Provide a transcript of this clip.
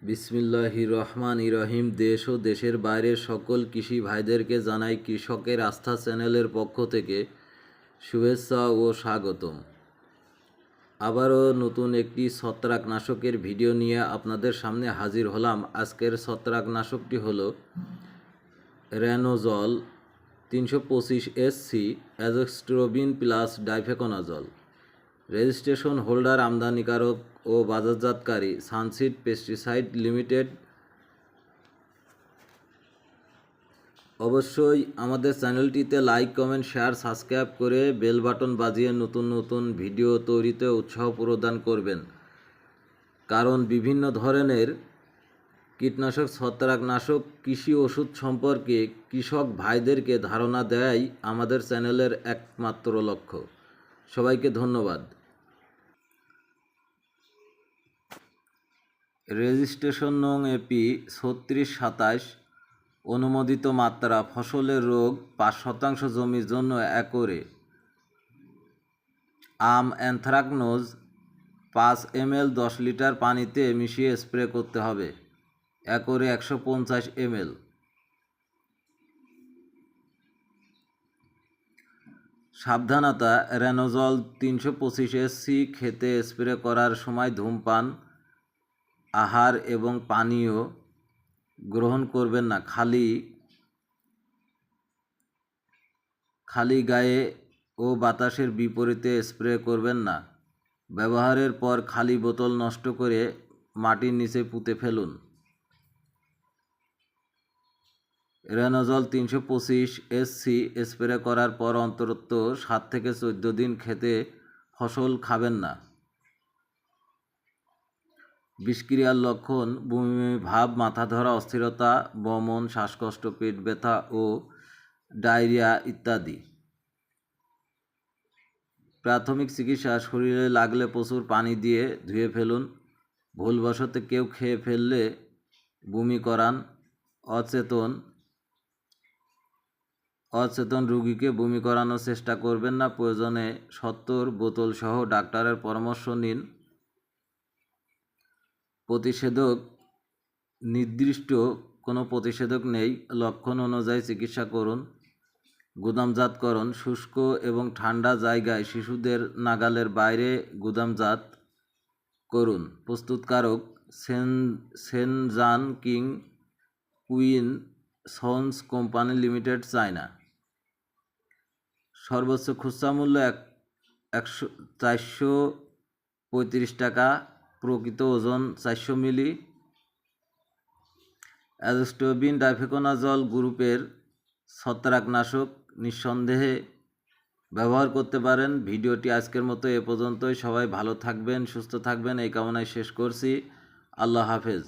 বিসমিল্লাহির রহমানির রহিম। দেশ ও দেশের বাইরের সকল কৃষি ভাইদেরকে জানাই কৃষকের আস্থা চ্যানেলের পক্ষ থেকে শুভেচ্ছা ও স্বাগতম। আবারও নতুন একটি ছত্রাকনাশকের ভিডিও নিয়ে আপনাদের সামনে হাজির হলাম। আজকের ছত্রাকনাশকটি হলো রেনোজল 325 SC অ্যাজোস্ট্রোবিন প্লাস ডাইফেকোনাজল। রেজিস্ট্রেশন হোল্ডার, আমদানিকারক ও বাজারজাতকারী সানসিড পেস্টিসাইড লিমিটেড। অবশ্যই আমাদের চ্যানেলটিতে লাইক, কমেন্ট, শেয়ার, সাবস্ক্রাইব করে বেল বাটন বাজিয়ে নতুন নতুন ভিডিও তৈরিতে উৎসাহ প্রদান করবেন। কারণ বিভিন্ন ধরনের কীটনাশক, ছত্রাকনাশক, কৃষি ওষুধ সম্পর্কে কৃষক ভাইদেরকে ধারণা দেয়াই আমাদের চ্যানেলের একমাত্র লক্ষ্য। সবাইকে ধন্যবাদ। রেজিস্ট্রেশন নং এপি 3627। অনুমোদিত মাত্রা ফসলের রোগ 5% জমির জন্য একরে। আম অ্যানথ্রাকনোজ 5 ml 10 লিটার পানিতে মিশিয়ে স্প্রে করতে হবে। একরে 150 ml। সাবধানতা: রেনোজল 325 SC খেতে স্প্রে করার সময় ধূমপান, আহার এবং পানীয় গ্রহণ করবেন না। খালি গায়ে ও বাতাসের বিপরীতে স্প্রে করবেন না। ব্যবহারের পর খালি বোতল নষ্ট করে মাটির নিচে পুঁতে ফেলুন। রেনোজল 325 SC স্প্রে করার পর অন্তত 7 থেকে 14 দিন খেতে ফসল খাবেন না। বিষক্রিয়ার লক্ষণ: বমি ভাব, মাথা ধরা, অস্থিরতা, বমন, শ্বাসকষ্ট, পেট ব্যথা ও ডায়রিয়া ইত্যাদি। প্রাথমিক চিকিৎসা: শরীরে লাগলে প্রচুর পানি দিয়ে ধুয়ে ফেলুন। ভুলবশত কেউ খেয়ে ফেললে বমি করান। অচেতন রোগীকে বমি করানোর চেষ্টা করবেন না। প্রয়োজনে 70 বোতল সহ ডাক্তারের পরামর্শ নিন। প্রতিষেধক: নির্দিষ্ট কোনো প্রতিষেধক নেই। লক্ষণ অনুযায়ী চিকিৎসা করুন। গুদামজাতকরণ: শুষ্ক এবং ঠান্ডা জায়গায় শিশুদের নাগালের বাইরে গুদামজাত করুন। প্রস্তুতকারক: Shenzhen king queen sons company limited, China. সর্বোচ্চ খুচরা মূল্য 435 টাকা। প্রকৃত ওজন 400 মিলি। অ্যাজোস্ট্রোবিন ডাইফেকোনাজল গ্রুপের ছত্রাকনাশক, নিঃসন্দেহে ব্যবহার করতে পারেন। ভিডিওটি আজকের মতো এ পর্যন্তই। সবাই ভালো থাকবেন, সুস্থ থাকবেন এই কামনায় শেষ করছি। আল্লাহ হাফেজ।